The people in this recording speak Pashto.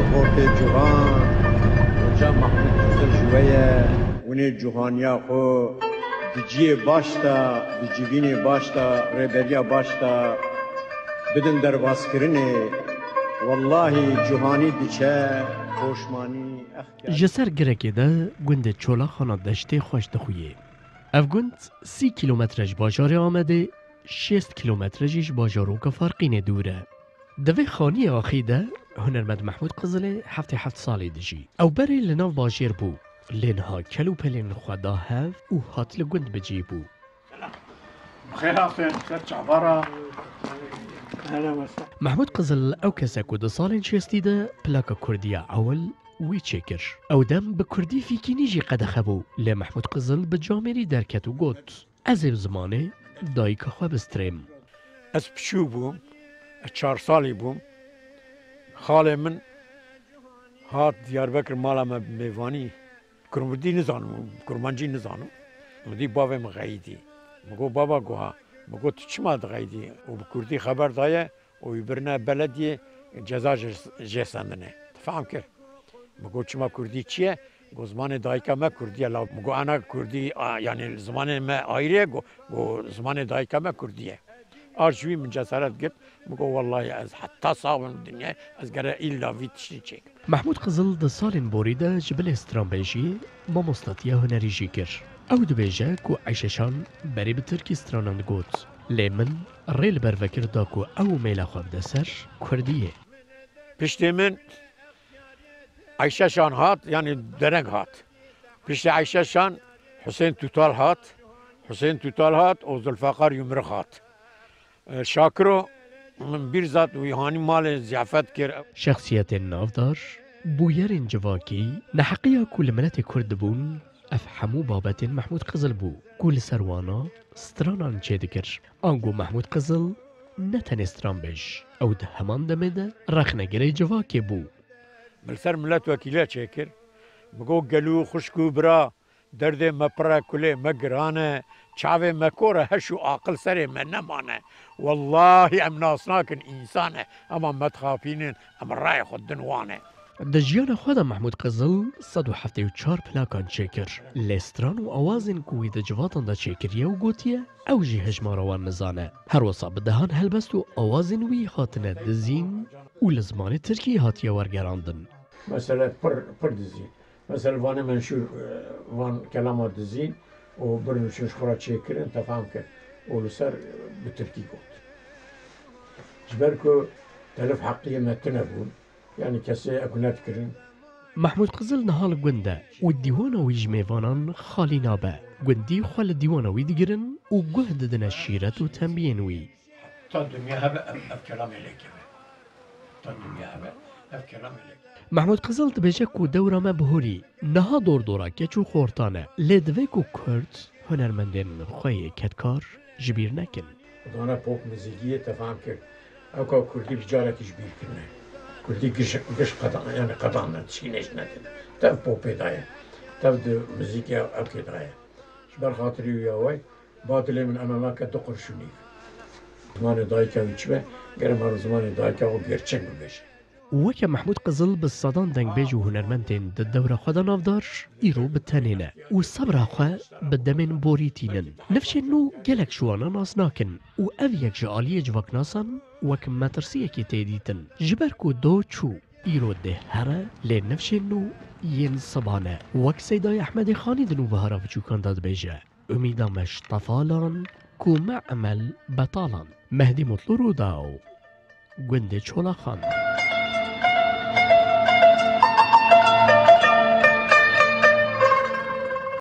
خورت جوان وجا محمود قزل جویه ونی جوانیا خو دجی باشتا دجیوینی باشتا ریبریا باشتا بدن در واسکرنه والله جوهانی دیچه خوشمانی جسر گرکی ده گند چولا خانا دشته خوش دخویه. اف گند 30 کیلومترش باجار آمده 6 کیلومترش باجارو که فرقین دوره. دوی خانی آخی ده هنرمند محمود قزل 7 سالی دجی. او بری لناو باجیر بو. لنها کلو پلین خدا هف او هات لگند بجی بو. خیر آفین، خیر چعبارا. محمود قزل او کسا که 2 سالین شستی ده پلاکا کردیا اول وی چکر. او دم به کردی فیکی نیجی قدخه بو. لی محمود قزل به جامری درکت و گوت. از این زمانه دایک خواه بستریم. از پشو بوم، 4 سالی بوم. خاله من هات دیاربکر مالا ما میوانی. کرمردی نزانم، کرمانجی نزانم. مدی بابا مغایدی. مگو بابا گوها. مگو تو چما دغایدی؟ و بکردی خبر دایه و یبرنا بلدیه جزا جسندنه. تفهم کرد. مگو چما کردی چیه؟ گو زمان دایکا ما کردیه لا. مگو انا کردی یعنی زمان ما آیره گو زمان دایکا ما کردیه. آرجوی من جسارت گرت مگو والله از حتی صاحب دنیا از گره ایلا ویتشی چیک. محمود قزل 2 سالین بوریده جبل استرانبیجی ما مستطیع هنری جی کر. او دبیجه کو عیششان بری به ترکسترانان گوت. لی من ریل بروکر دا کو او میل خواب دسر کردیه. پشتی من عیششان هات یعنی درنگ هات. پشتی عیششان حسین توتال هات و زلفقار یمرخ هات. شاکرو من بیرزاد و یهانی مال زیافت کرد. شخصیت نافدار بویرین جواکی نحقیه کل ملت کرد بون افهمو بابت محمود قزل بو. کل سروانا سترانان چه دکر. آنگو محمود قزل نتن استران بیش. او ده همان دمده رخنگره جواکی بو. بلسر ملت وکیله چه کرد. مگو گلو خشکو برا درد مپرا کله مگرانه چاوه مکوره هشو عاقل سره من نمانه والله ام ناسناکن انسانه اما متخافینن ام رای خود دنوانه. د جیان خود محمود قزل 174 پلاکان چکر. لستران و آوازین کوی د جواتان دا چکریه و گوتیه او جی هجماروان نزانه. هر وصا بدهان هلبست و آوازین وی خاطنه دزین و لزمان ترکی هاتیه ورگراندن. مثلا پر دزین. مثلا وان منشور وان کلمات دزین و برنوشش خورا چکرن تفهم کرد و لسر به ترکی گفت. جبر که تلف حقیه متنه بود یعنی کسی اکنات کرن. محمود قزل نهال گنده و دیوانا ویج میوانان خالی نابه. گندی خوال دیوانا وی دیگرن و گوه ددن شیرت و تنبیین وی. تا دنیا هبه اب کلام الیکه تا دنیا هبه اب کلام الیکه. محمود قزل دبیجه کو دورا ما بهوری نها دورا کچو خورتانه لدوی کو کرد هنرمندین خوی کتکار جبیر نکن. دانا پوپ موسیقیه تفهم کرد او که کردی بجارتی جبیر کنه. کردی گش قطعا یعنی قطعا نتشینش نکن. تب پوپی دایه. تب دو موسیقی او که دایه. شبر خاطری ویاوی باطلی من امامه که دو قرشونی. زمان دایکه ویچبه گرم هر زمان دایکه و گرچنگ بشه. وک محمود قزل بالصدان دنگ بیج و هنرمندین د دور خدا نافدار ایرو بتنینه و صبر خو بدمن بوریتینن نفش نو گلک شوانا ناس ناکن و او یک جالی جواک ناسن وک مترسیه کی تیدیتن جبر کو دو چو ایرو ده هره لی نفش نو ین صبانه وک سیدای احمد خانی دنو بهارا وچوکان داد بیجه امیدامش طفالان کو معمل بطالان مهدی مطلورو داو گنده چولا خان